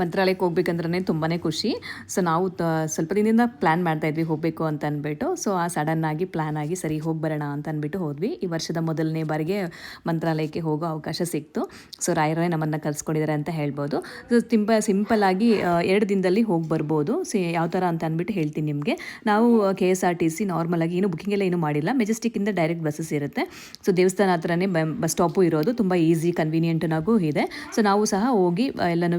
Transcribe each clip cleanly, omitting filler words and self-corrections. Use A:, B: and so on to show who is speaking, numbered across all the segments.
A: ಮಂತ್ರಾಲಯಕ್ಕೆ ಹೋಗ್ಬೇಕಂದ್ರೆ ತುಂಬಾ ಖುಷಿ. ಸೊ ನಾವು ಸ್ವಲ್ಪ ದಿನದಿಂದ ಪ್ಲ್ಯಾನ್ ಮಾಡ್ತಾಯಿದ್ವಿ ಹೋಗಬೇಕು ಅಂತ ಅಂದ್ಬಿಟ್ಟು. ಸೊ ಆ ಸಡನ್ನಾಗಿ ಪ್ಲ್ಯಾನ್ ಆಗಿ ಸರಿ ಹೋಗಿ ಬರೋಣ ಅಂತ ಅಂದ್ಬಿಟ್ಟು ಹೋದ್ವಿ. ಈ ವರ್ಷದ ಮೊದಲನೇ ಬಾರಿಗೆ ಮಂತ್ರಾಲಯಕ್ಕೆ ಹೋಗೋ ಅವಕಾಶ ಸಿಕ್ತು. ಸೊ ರಾಯರೇ ನಮ್ಮನ್ನು ಕರೆಸ್ಕೊಂಡಿದ್ದಾರೆ ಅಂತ ಹೇಳ್ಬೋದು. ಸೊ ಸಿಂಪಲ್ಲಾಗಿ 2 ದಿನದಲ್ಲಿ ಹೋಗಿ ಬರ್ಬೋದು. ಸೊ ಯಾವ ಥರ ಅಂತ ಅಂದ್ಬಿಟ್ಟು ಹೇಳ್ತೀನಿ ನಿಮಗೆ. ನಾವು KSRTC ನಾರ್ಮಲಾಗಿ ಏನು ಬುಕ್ಕಿಂಗ್ ಎಲ್ಲ ಏನೂ ಮಾಡಿಲ್ಲ. ಮೆಜೆಸ್ಟಿಕ್ಕಿಂದ ಡೈರೆಕ್ಟ್ ಬಸ್ಸಸ್ ಇರುತ್ತೆ. ಸೊ ದೇವಸ್ಥಾನ ಹತ್ರನೇ ಬಸ್ ಸ್ಟಾಪು ಇರೋದು, ತುಂಬ ಈಸಿ ಕನ್ವೀನಿಯೆಂಟ್ನಾಗೂ ಇದೆ. ಸೊ ನಾವು ಸಹ ಹೋಗಿ ಎಲ್ಲನೂ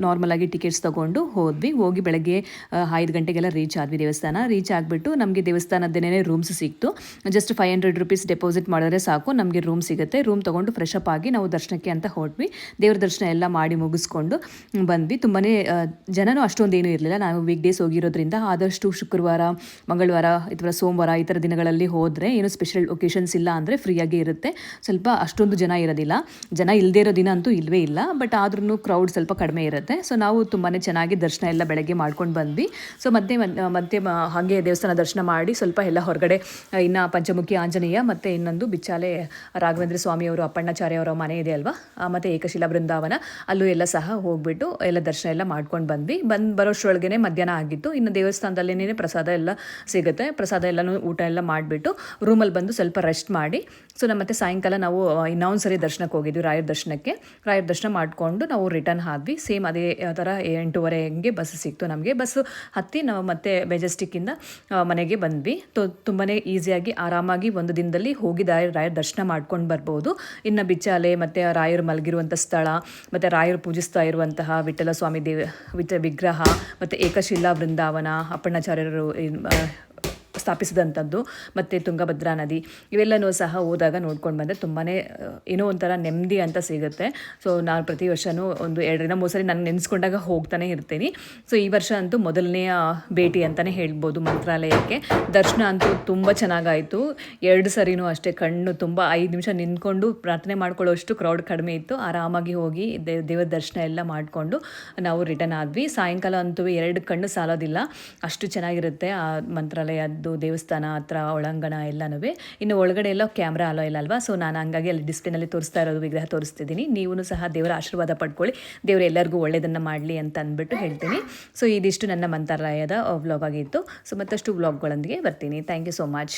A: ನಾರ್ಮಲಾಗಿ ಟಿಕೆಟ್ಸ್ ತೊಗೊಂಡು ಹೋಗಿ ಬೆಳಗ್ಗೆ 5 ಗಂಟೆಗೆಲ್ಲ ರೀಚ್ ಆದ್ವಿ. ದೇವಸ್ಥಾನ ರೀಚ್ ಆಗಿಬಿಟ್ಟು ನಮಗೆ ದೇವಸ್ಥಾನದ್ದೇನೇ ರೂಮ್ಸ್ ಸಿಕ್ತು. ಜಸ್ಟ್ 500 ರೂಪೀಸ್ ಡೆಪಾಸಿಟ್ ಮಾಡಿದ್ರೆ ಸಾಕು, ನಮಗೆ ರೂಮ್ ಸಿಗುತ್ತೆ. ರೂಮ್ ತೊಗೊಂಡು ಫ್ರೆಶ್ ಅಪ್ ಆಗಿ ನಾವು ದರ್ಶನಕ್ಕೆ ಅಂತ ಹೊರಟ್ವಿ. ದೇವ್ರ ದರ್ಶನ ಎಲ್ಲ ಮಾಡಿ ಮುಗಿಸ್ಕೊಂಡು ಬಂದ್ವಿ. ತುಂಬಾ ಜನನೂ ಅಷ್ಟೊಂದೇನೂ ಇರಲಿಲ್ಲ. ನಾವು ವೀಕ್ ಡೇಸ್ ಹೋಗಿರೋದ್ರಿಂದ ಆದಷ್ಟು ಶುಕ್ರವಾರ, ಮಂಗಳವಾರ ಅಥವಾ ಸೋಮವಾರ ಈ ಥರ ದಿನಗಳಲ್ಲಿ ಹೋದರೆ ಏನು ಸ್ಪೆಷಲ್ ಒಕೇಶನ್ಸ್ ಇಲ್ಲ ಅಂದರೆ ಫ್ರೀಯಾಗಿ ಇರುತ್ತೆ. ಸ್ವಲ್ಪ ಅಷ್ಟೊಂದು ಜನ ಇರೋದಿಲ್ಲ. ಜನ ಇಲ್ಲದೇ ಇರೋ ದಿನ ಅಂತೂ ಇಲ್ಲವೇ ಇಲ್ಲ, ಬಟ್ ಆದ್ರೂ ಕ್ರೌಡ್ ಸ್ವಲ್ಪ ಕಡಿಮೆ ಇರುತ್ತೆ. ಸೊ ನಾವು ತುಂಬಾ ಚೆನ್ನಾಗಿ ದರ್ಶನ ಎಲ್ಲ ಬೆಳಗ್ಗೆ ಮಾಡ್ಕೊಂಡು ಬಂದ್ವಿ. ಸೊ ಮತ್ತೆ ಹಾಗೆ ದೇವಸ್ಥಾನ ದರ್ಶನ ಮಾಡಿ ಸ್ವಲ್ಪ ಎಲ್ಲ ಹೊರಗಡೆ ಇನ್ನು ಪಂಚಮುಖಿ ಆಂಜನೇಯ ಮತ್ತು ಇನ್ನೊಂದು ಬಿಚ್ಚಾಲೆ ರಾಘವೇಂದ್ರ ಸ್ವಾಮಿಯವರು ಅಪ್ಪಣ್ಣಾಚಾರ್ಯ ಅವರ ಮನೆ ಇದೆ ಅಲ್ವಾ, ಮತ್ತು ಏಕಶಿಲಾ ಬೃಂದಾವನ, ಅಲ್ಲೂ ಎಲ್ಲ ಸಹ ಹೋಗ್ಬಿಟ್ಟು ಎಲ್ಲ ದರ್ಶನ ಎಲ್ಲ ಮಾಡ್ಕೊಂಡು ಬಂದ್ವಿ. ಬರೋಷ್ಟರೊಳಗೆ ಮಧ್ಯಾಹ್ನ ಆಗಿತ್ತು. ಇನ್ನು ದೇವಸ್ಥಾನದಲ್ಲೇನೇ ಪ್ರಸಾದ ಎಲ್ಲ ಸಿಗುತ್ತೆ. ಪ್ರಸಾದ ಎಲ್ಲನೂ ಊಟ ಎಲ್ಲ ಮಾಡಿಬಿಟ್ಟು ರೂಮಲ್ಲಿ ಬಂದು ಸ್ವಲ್ಪ ರೆಸ್ಟ್ ಮಾಡಿ, ಸೊ ಮತ್ತೆ ಸಾಯಂಕಾಲ ನಾವು ಇನ್ನೊಂದು ಸರಿ ದರ್ಶನಕ್ಕೆ ಹೋಗಿದ್ವಿ, ರಾಯರ ದರ್ಶನ ಮಾಡಿಕೊಂಡು ನಾವು ರಿಟರ್ನ್ ಆದ್ವಿ. ಸೇಮ್ ಅದೇ ಥರ 8:30 ಹಂಗೆ ಬಸ್ ಸಿಕ್ತು ನಮಗೆ. ಬಸ್ಸು ಹತ್ತಿ ನಾವು ಮತ್ತೆ ಮೆಜೆಸ್ಟಿಕ್ಕಿಂದ ಮನೆಗೆ ಬಂದ್ವಿ. ತುಂಬಾ ಈಸಿಯಾಗಿ ಆರಾಮಾಗಿ ಒಂದು ದಿನದಲ್ಲಿ ಹೋಗಿ ರಾಯರ ದರ್ಶನ ಮಾಡ್ಕೊಂಡು ಬರ್ಬೋದು. ಇನ್ನು ಬಿಚ್ಚಾಲೆ ಮತ್ತು ರಾಯರು ಮಲಗಿರುವಂಥ ಸ್ಥಳ, ಮತ್ತು ರಾಯರು ಪೂಜಿಸ್ತಾ ಇರುವಂತಹ ವಿಠ್ಠಲ ಸ್ವಾಮಿ ವಿಗ್ರಹ, ಮತ್ತು ಏಕಶಿಲಾ ಬೃಂದಾವನ ಅಪ್ಪಣ್ಣಾಚಾರ್ಯರು ಸ್ಥಾಪಿಸಿದಂಥದ್ದು, ಮತ್ತು ತುಂಗಭದ್ರಾ ನದಿ, ಇವೆಲ್ಲನೂ ಸಹ ಹೋದಾಗ ನೋಡ್ಕೊಂಡು ಬಂದರೆ ತುಂಬಾ ಏನೋ ಒಂಥರ ನೆಮ್ಮದಿ ಅಂತ ಸಿಗುತ್ತೆ. ಸೊ ನಾನು ಪ್ರತಿ ವರ್ಷವೂ ಒಂದು 2-3 ಸರಿ ನಾನು ನೆನೆಸ್ಕೊಂಡಾಗ ಹೋಗ್ತಾನೆ ಇರ್ತೀನಿ. ಸೊ ಈ ವರ್ಷ ಅಂತೂ ಮೊದಲನೆಯ ಭೇಟಿ ಅಂತಲೇ ಹೇಳ್ಬೋದು ಮಂತ್ರಾಲಯಕ್ಕೆ. ದರ್ಶನ ಅಂತೂ ತುಂಬ ಚೆನ್ನಾಗಾಯಿತು. 2 ಸರಿನೂ ಅಷ್ಟೇ ಕಣ್ಣು ತುಂಬ 5 ನಿಮಿಷ ನಿಂತ್ಕೊಂಡು ಪ್ರಾರ್ಥನೆ ಮಾಡ್ಕೊಳ್ಳೋಷ್ಟು ಕ್ರೌಡ್ ಕಡಿಮೆ ಇತ್ತು. ಆರಾಮಾಗಿ ಹೋಗಿ ದೇವರ ದರ್ಶನ ಎಲ್ಲ ಮಾಡಿಕೊಂಡು ನಾವು ರಿಟರ್ನ್ ಆದ್ವಿ. ಸಾಯಂಕಾಲ ಅಂತೂ 2 ಕಣ್ಣು ಸಾಲೋದಿಲ್ಲ, ಅಷ್ಟು ಚೆನ್ನಾಗಿರುತ್ತೆ ಆ ಮಂತ್ರಾಲಯದ್ದು ದೇವಸ್ಥಾನ ಹತ್ರ ಒಳಾಂಗಣ ಎಲ್ಲನೂ. ಇನ್ನು ಒಳಗಡೆ ಎಲ್ಲ ಕ್ಯಾಮ್ರಾ ಅಲೋ ಇಲ್ಲ ಅಲ್ವಾ, ಸೊ ನಾನು ಹಂಗಾಗಿ ಅಲ್ಲಿ ಡಿಸ್ಪ್ಲೇನಲ್ಲಿ ತೋರಿಸ್ತಾ ಇರೋದು ವಿಗ್ರಹ ತೋರಿಸ್ತಿದ್ದೀನಿ. ನೀವು ಸಹ ದೇವರ ಆಶೀರ್ವಾದ ಪಡ್ಕೊಳ್ಳಿ, ದೇವರು ಎಲ್ಲರಿಗೂ ಒಳ್ಳೆಯದನ್ನು ಮಾಡಲಿ ಅಂತ ಅಂದ್ಬಿಟ್ಟು ಹೇಳ್ತೀನಿ. ಸೊ ಇದಿಷ್ಟು ನನ್ನ ಮಂತ್ರಾಲಯದ ವ್ಲಾಗ್ ಆಗಿತ್ತು. ಸೊ ಮತ್ತಷ್ಟು ವ್ಲಾಗ್ಗಳೊಂದಿಗೆ ಬರ್ತೀನಿ. Thank you so much.